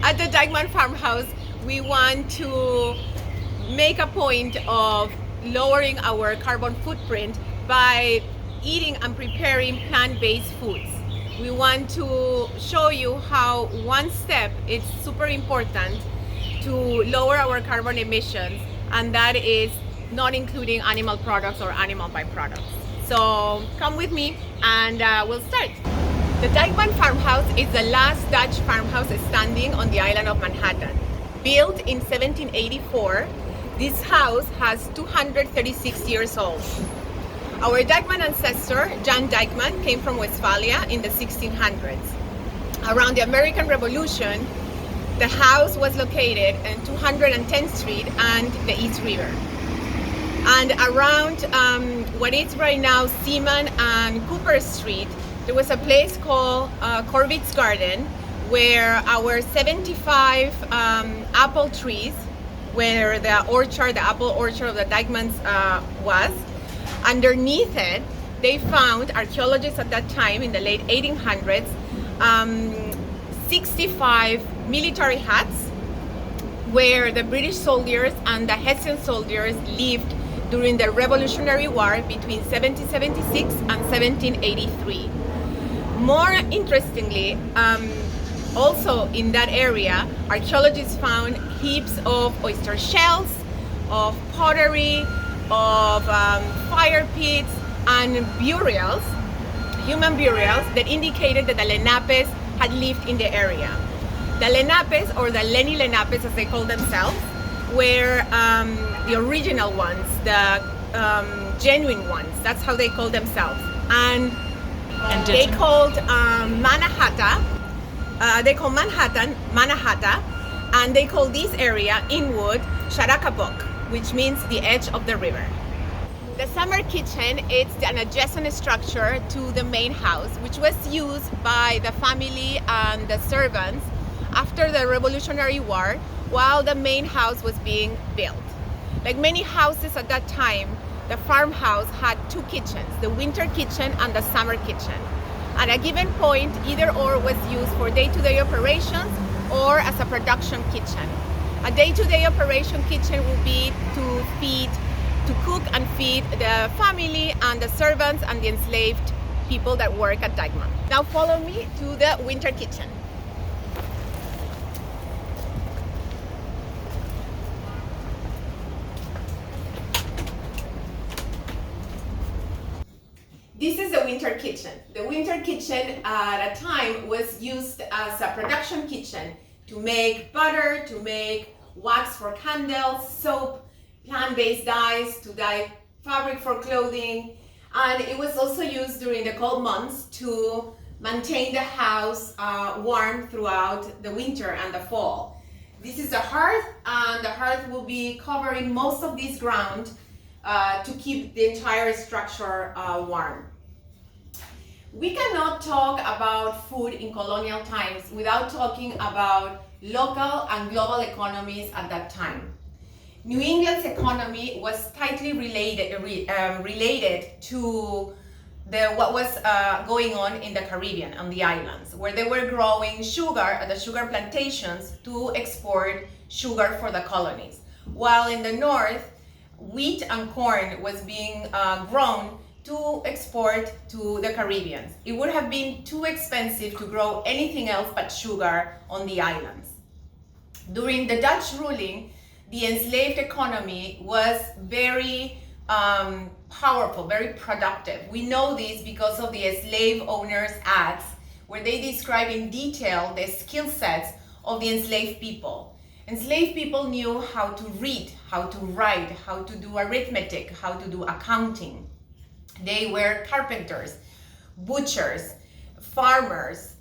At the Dyckman Farmhouse, we want to make a point of lowering our carbon footprint by eating and preparing plant-based foods. We want to show you how one step is super important to lower our carbon emissions, and that is not including animal products or animal byproducts. So come with me and we'll start. The Dyckman Farmhouse is the last Dutch farmhouse standing on the island of Manhattan. Built in 1784, this house has 236 years old. Our Dyckman ancestor, Jan Dyckman, came from Westphalia in the 1600s. Around the American Revolution, the house was located in 210th Street and the East River. And around what is right now Seaman and Cooper Street, there was a place called Corbett's Garden, where our 75 apple trees, where the apple orchard of the Dyckmans was. Underneath it, they found, archaeologists at that time in the late 1800s, 65 military huts where the British soldiers and the Hessian soldiers lived during the Revolutionary War between 1776 and 1783. More interestingly, also in that area, archaeologists found heaps of oyster shells, of pottery, of fire pits, and burials, human burials, that indicated that the Lenapes had lived in the area. The Lenapes, or the Lenni Lenapes as they call themselves, were the original ones, the genuine ones. That's how they call themselves. And they called Mannahatta, Mannahatta, and they call this area Inwood Sharakabok, which means the edge of the river. The summer kitchen is an adjacent structure to the main house, which was used by the family and the servants after the Revolutionary War while the main house was being built. Like many houses at that time, the farmhouse had two kitchens, the winter kitchen and the summer kitchen. At a given point, either or was used for day-to-day operations or as a production kitchen. A day-to-day operation kitchen will be to cook and feed the family and the servants and the enslaved people that work at Dyckman. Now follow me to the winter kitchen. This is the winter kitchen. The winter kitchen at a time was used as a production kitchen to make butter, to make wax for candles, soap, plant-based dyes, to dye fabric for clothing. And it was also used during the cold months to maintain the house warm throughout the winter and the fall. This is the hearth, and the hearth will be covering most of this ground to keep the entire structure warm. We cannot talk about food in colonial times without talking about local and global economies at that time. New England's economy was tightly related to what was going on in the Caribbean, on the islands, where they were growing sugar at the sugar plantations to export sugar for the colonies. While in the north, wheat and corn was being grown to export to the Caribbean. It would have been too expensive to grow anything else but sugar on the islands. During the Dutch ruling, the enslaved economy was very powerful, very productive. We know this because of the slave owners' acts, where they describe in detail the skill sets of the enslaved people. Enslaved people knew how to read, how to write, how to do arithmetic, how to do accounting. They were carpenters, butchers, farmers,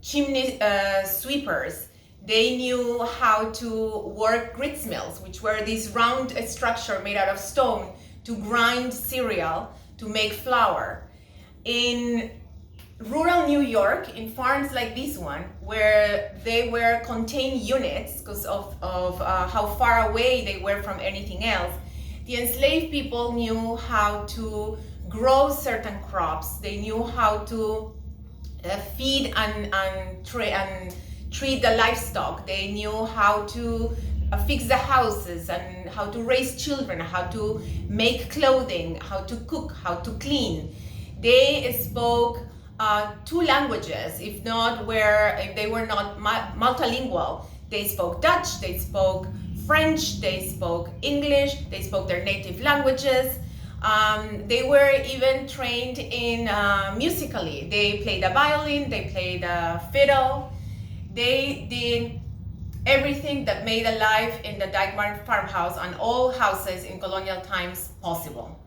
chimney sweepers. They knew how to work grist mills, which were this round structure made out of stone to grind cereal, to make flour. In rural New York, in farms like this one, where they were contained units because of how far away they were from anything else, the enslaved people knew how to grow certain crops. They knew how to feed and treat the livestock. They knew how to fix the houses and how to raise children, how to make clothing, how to cook, how to clean. They spoke two languages, if they were not multilingual. They spoke Dutch, they spoke French, they spoke English, they spoke their native languages. They were even trained in musically. They played the violin, they played the fiddle. They did everything that made a life in the Dyckman farmhouse and all houses in colonial times possible.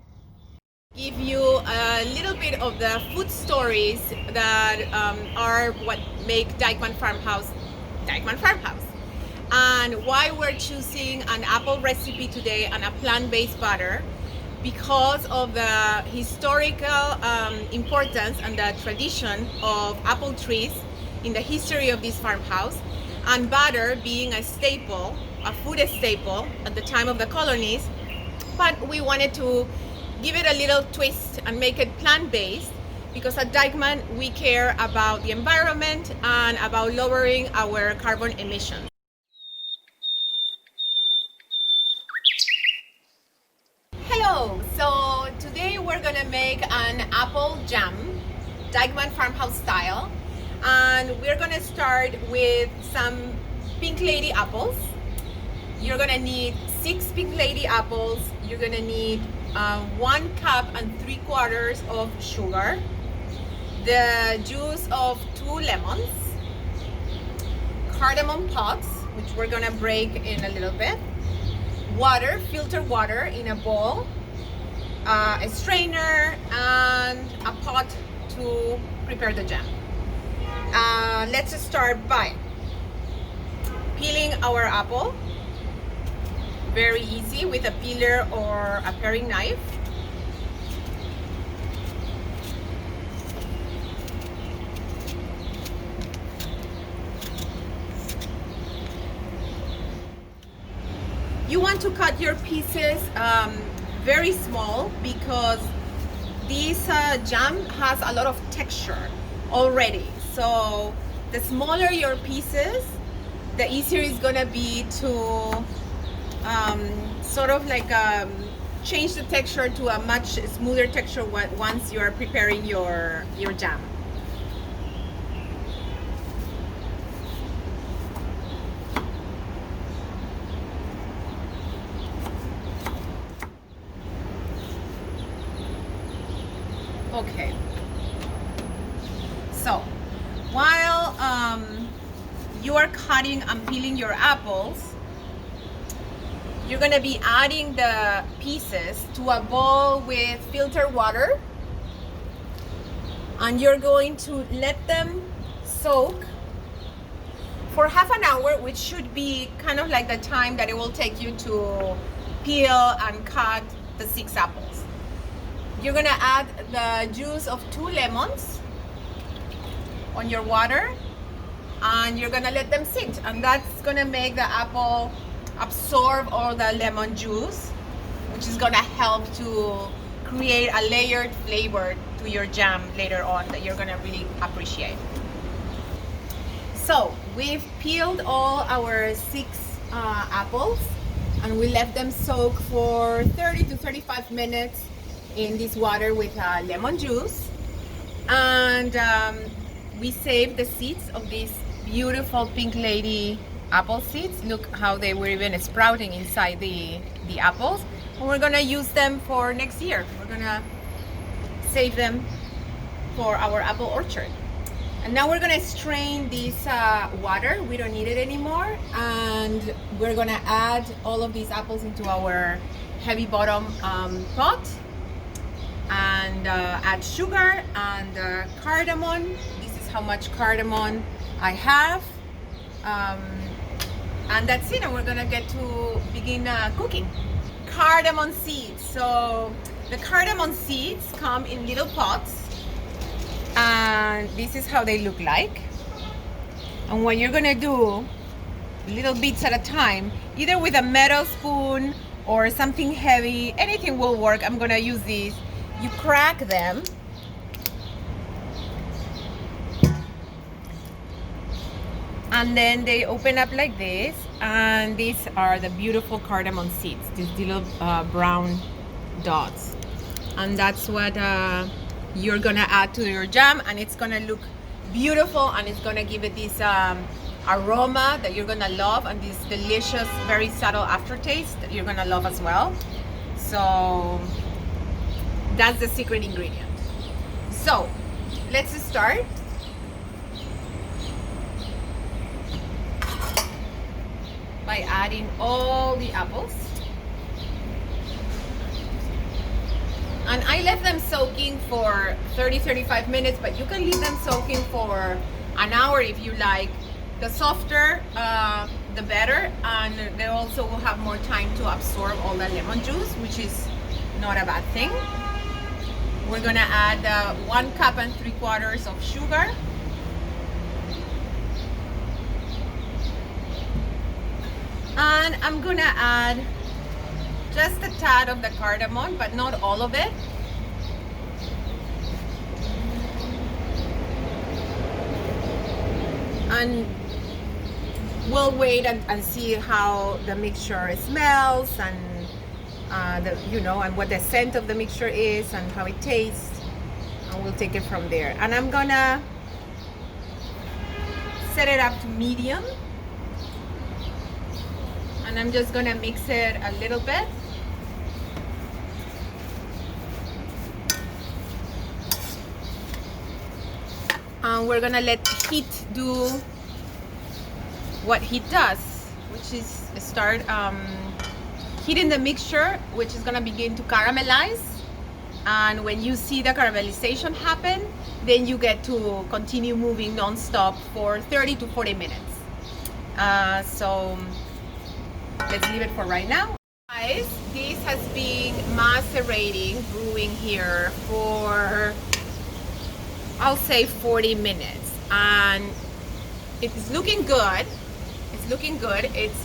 Give you a little bit of the food stories that are what make Dyckman farmhouse Dyckman farmhouse, and why we're choosing an apple recipe today and a plant-based butter, because of the historical importance and the tradition of apple trees in the history of this farmhouse, and butter being a staple, a food staple at the time of the colonies. But we wanted to give it a little twist and make it plant-based, because at Dyckman we care about the environment and about lowering our carbon emissions. Hello, so today we're gonna make an apple jam, Dyckman farmhouse style, and we're gonna start with some pink lady apples. You're gonna need 6 pink lady apples. You're gonna need 1 cup and 3/4 of sugar, the juice of 2 lemons, cardamom pods, which we're gonna break in a little bit, water, filtered water in a bowl, a strainer, and a pot to prepare the jam. Let's start by peeling our apple. Very easy with a peeler or a paring knife. You want to cut your pieces very small, because this jam has a lot of texture already. So the smaller your pieces, the easier it's gonna be to sort of like change the texture to a much smoother texture once you are preparing your jam. Okay, so while you are cutting and peeling your apples, you're gonna be adding the pieces to a bowl with filtered water, and you're going to let them soak for half an hour, which should be kind of like the time that it will take you to peel and cut the 6 apples. You're gonna add the juice of 2 lemons on your water, and you're gonna let them sit, and that's gonna make the apple absorb all the lemon juice, which is gonna help to create a layered flavor to your jam later on that you're gonna really appreciate. So we've peeled all our 6 apples, and we left them soak for 30 to 35 minutes in this water with lemon juice, and we saved the seeds of these beautiful pink lady apple seeds. Look how they were even sprouting inside the apples, and we're gonna use them for next year. We're gonna save them for our apple orchard. And now we're gonna strain this water. We don't need it anymore, and we're gonna add all of these apples into our heavy bottom pot, and add sugar and cardamom. This is how much cardamom I have. And that's it, and we're gonna get to begin cooking. Cardamom seeds. So the cardamom seeds come in little pots, and this is how they look like. And what you're gonna do, little bits at a time, either with a metal spoon or something heavy, anything will work. I'm gonna use these. You crack them, And then they open up like this, and these are the beautiful cardamom seeds, these little brown dots. And that's what you're gonna add to your jam, and it's gonna look beautiful, and it's gonna give it this aroma that you're gonna love, and this delicious, very subtle aftertaste that you're gonna love as well. So that's the secret ingredient. So let's start. By adding all the apples. And I left them soaking for 30-35 minutes, but you can leave them soaking for an hour if you like. The softer, the better, and they also will have more time to absorb all the lemon juice, which is not a bad thing. We're gonna add 1 cup and 3/4 of sugar. And I'm gonna add just a tad of the cardamom, but not all of it. And we'll wait and see how the mixture smells, and and what the scent of the mixture is and how it tastes, and we'll take it from there. And I'm gonna set it up to medium. And I'm just gonna mix it a little bit. And we're gonna let heat do what heat does, which is start heating the mixture, which is gonna begin to caramelize. And when you see the caramelization happen, then you get to continue moving non-stop for 30 to 40 minutes. So let's leave it for right now. Guys, this has been macerating, brewing here for, I'll say 40 minutes. And it's looking good. It's looking good. It's,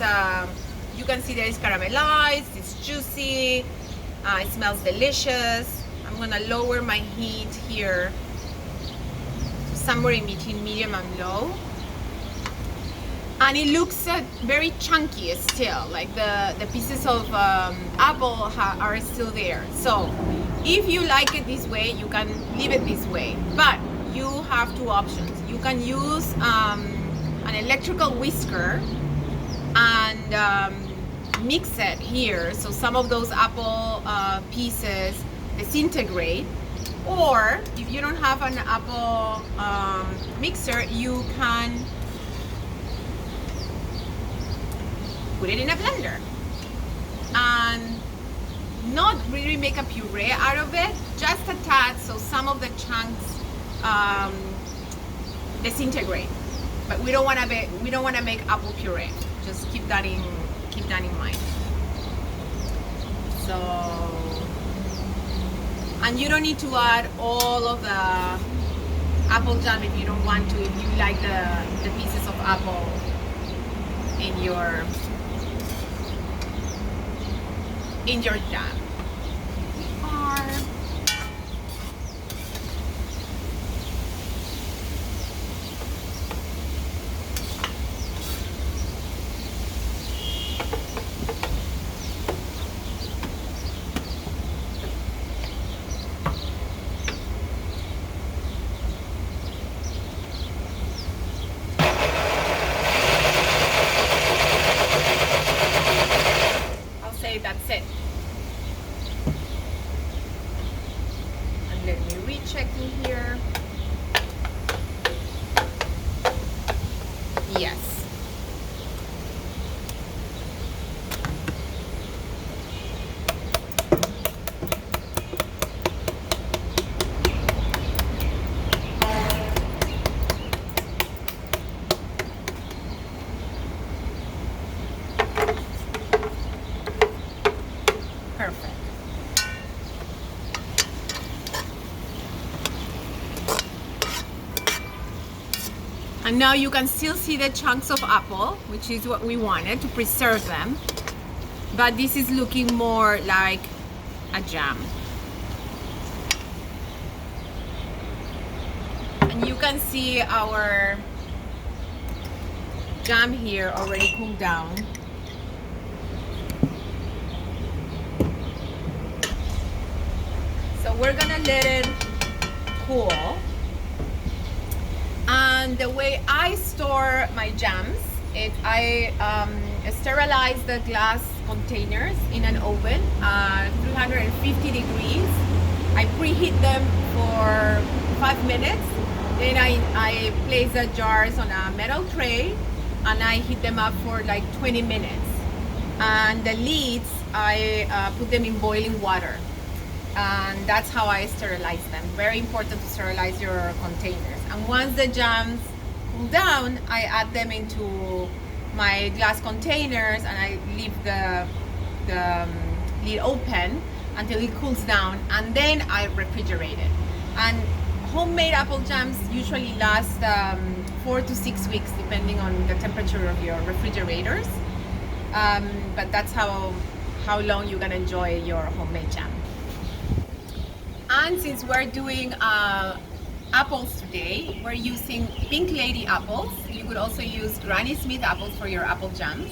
you can see that it's caramelized, it's juicy, it smells delicious. I'm gonna lower my heat here to somewhere in between medium and low. And it looks very chunky still, like the pieces of apple are still there. So if you like it this way, you can leave it this way. But you have 2 options. You can use an electrical whisker and mix it here, so some of those apple pieces disintegrate. Or if you don't have an apple mixer, you can put it in a blender and not really make a puree out of it, just a tad, so some of the chunks disintegrate. But we don't want to make apple puree. Just keep that in mind. So, and you don't need to add all of the apple jam if you don't want to. If you like the pieces of apple in your jam. That's it. And let me recheck in here. Yes. Perfect. And now you can still see the chunks of apple, which is what we wanted to preserve them. But this is looking more like a jam. And you can see our jam here already cooled down. So we're gonna let it cool. And the way I store my jams is I sterilize the glass containers in an oven at 350 degrees. I preheat them for 5 minutes. Then I place the jars on a metal tray and I heat them up for like 20 minutes. And the lids, I put them in boiling water. And that's how I sterilize them. Very important to sterilize your containers. And once the jams cool down, I add them into my glass containers and I leave the lid open until it cools down, and then I refrigerate it. And homemade apple jams usually last 4 to 6 weeks depending on the temperature of your refrigerators. But that's how long you can enjoy your homemade jam. And since we're doing apples today, we're using Pink Lady apples. You could also use Granny Smith apples for your apple jams.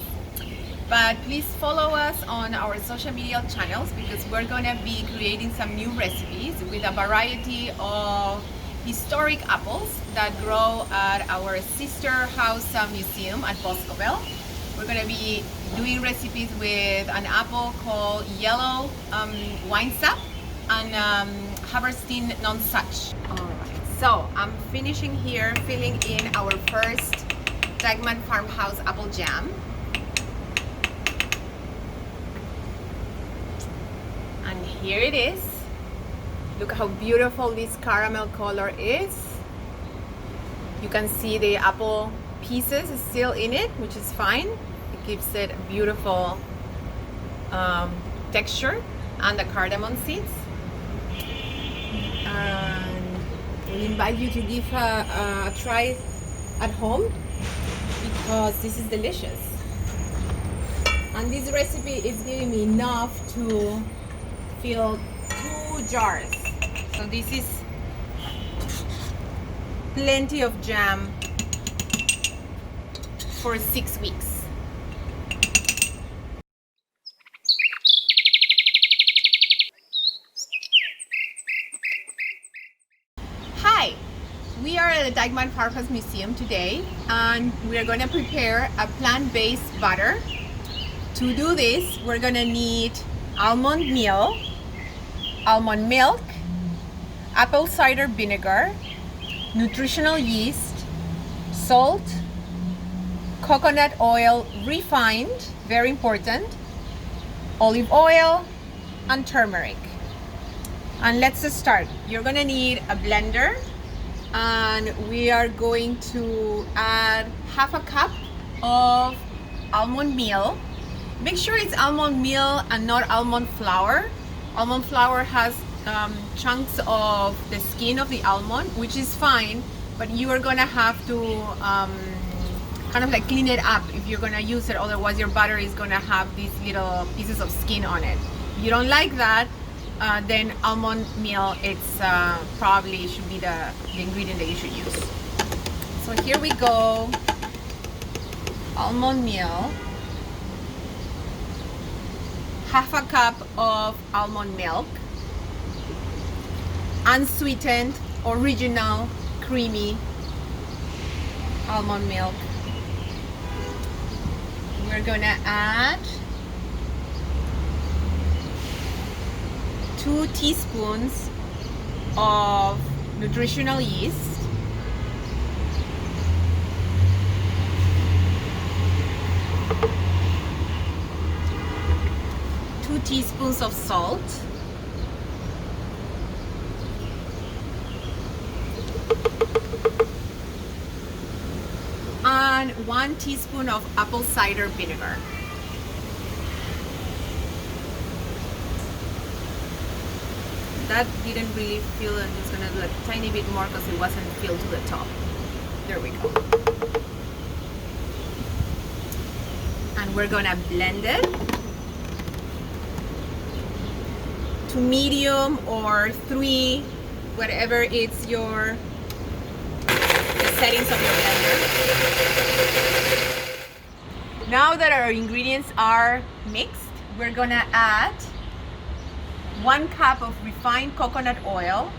But please follow us on our social media channels because we're gonna be creating some new recipes with a variety of historic apples that grow at our sister house museum at Boscoville. We're gonna be doing recipes with an apple called Yellow Wine Sap and Haverstein Nonsuch. Alright, so I'm finishing here filling in our first Dyckman Farmhouse apple jam. And here it is. Look how beautiful this caramel color is. You can see the apple pieces still in it, which is fine. It gives it a beautiful texture, and the cardamom seeds. And we invite you to give a try at home because this is delicious. And this recipe is giving me enough to fill 2 jars. So this is plenty of jam for 6 weeks. Hi, we are at the Dyckman Farmhouse Museum today and we are going to prepare a plant-based butter. To do this, we're going to need almond meal, almond milk, apple cider vinegar, nutritional yeast, salt, coconut oil refined, very important, olive oil, and turmeric. And let's just start. You're gonna need a blender and we are going to add half a cup of almond meal. Make sure it's almond meal and not almond flour. Almond flour has chunks of the skin of the almond, which is fine, but you are gonna have to kind of like clean it up if you're gonna use it, otherwise your butter is gonna have these little pieces of skin on it. If you don't like that, then almond meal, it's probably should be the ingredient that you should use. So here we go, almond meal, half a cup of almond milk, unsweetened, original, creamy almond milk. We're gonna add 2 teaspoons of nutritional yeast, 2 teaspoons of salt, and 1 teaspoon of apple cider vinegar. That didn't really fill, I'm just gonna do a tiny bit more because it wasn't filled to the top. There we go. And we're gonna blend it to medium or 3, whatever it's the settings of your blender. Now that our ingredients are mixed, we're gonna add 1 cup of refined coconut oil.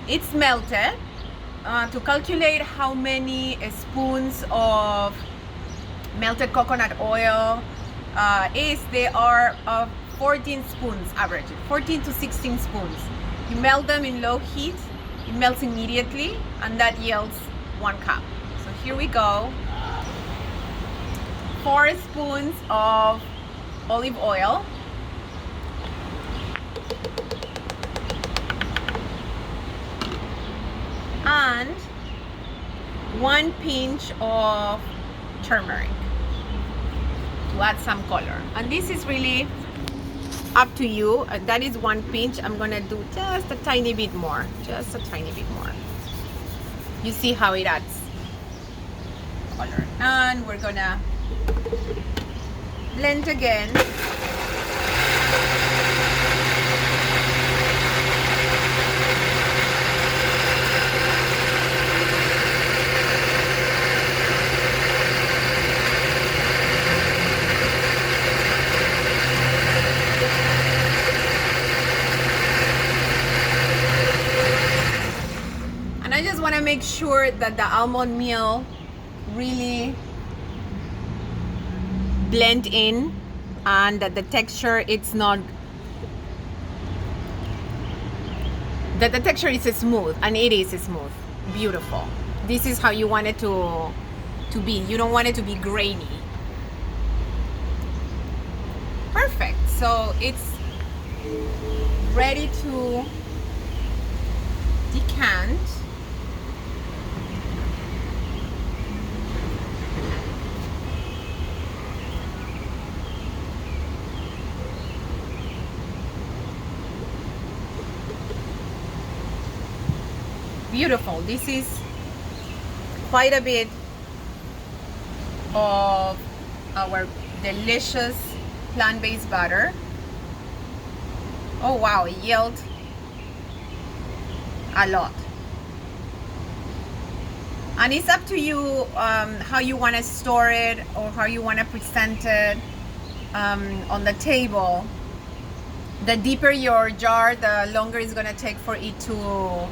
It's melted. To calculate how many spoons of melted coconut oil they are 14 spoons average, 14 to 16 spoons. You melt them in low heat, it melts immediately, and that yields 1 cup. So here we go. 4 spoons of olive oil. And 1 pinch of turmeric to add some color. And this is really up to you. That is 1 pinch. I'm gonna do just a tiny bit more, just a tiny bit more. You see how it adds color. And we're gonna blend again. I just want to make sure that the almond meal really blend in and that the texture is smooth, and it is smooth. Beautiful. This is how you want it to be. You don't want it to be grainy. Perfect. So it's ready to decant. Beautiful. This is quite a bit of our delicious plant-based butter. Oh wow, it yields a lot. And it's up to you how you want to store it or how you want to present it on the table. The deeper your jar, the longer it's going to take for it to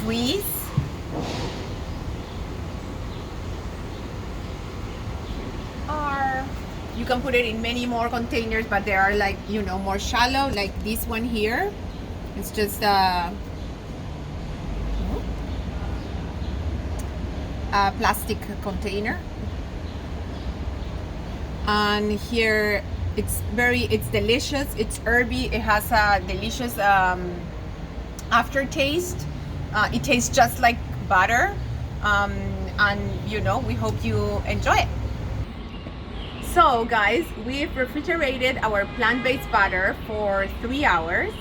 freeze. Or you can put it in many more containers, but they are like, you know, more shallow, like this one here. It's just a plastic container. And here it's delicious, it's herby, it has a delicious aftertaste. It tastes just like butter, and you know, we hope you enjoy it. So guys, we've refrigerated our plant-based butter for 3 hours,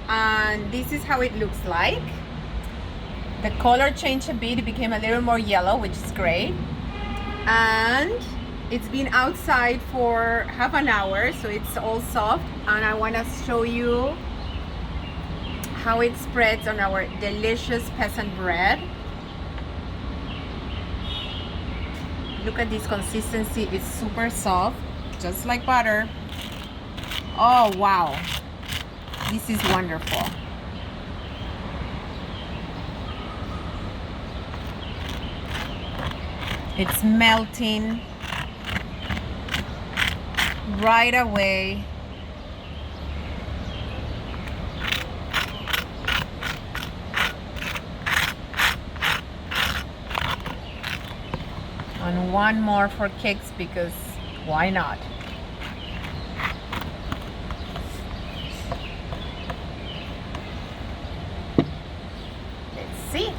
and this is how it looks like. The color changed a bit, it became a little more yellow, which is great. And it's been outside for half an hour, so it's all soft, and I want to show you how it spreads on our delicious peasant bread. Look at this consistency, it's super soft, just like butter. Oh wow, this is wonderful. It's melting right away. And one more for cakes, because why not? Let's see.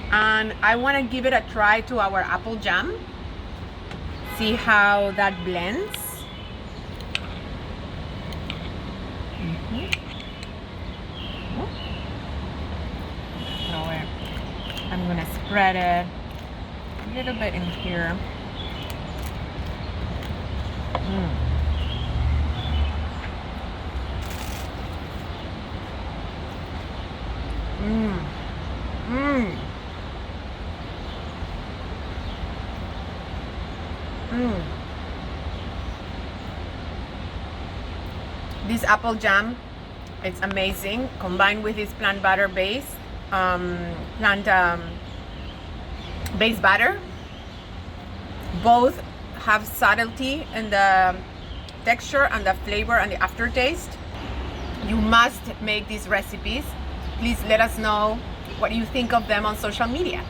And I want to give it a try to our apple jam. See how that blends. I'm gonna spread it a little bit in here. Mmm. Mmm. Mmm. This apple jam, it's amazing. Combined with this plant butter base, base batter. Both have subtlety in the texture and the flavor and the aftertaste. You must make these recipes. Please let us know what you think of them on social media.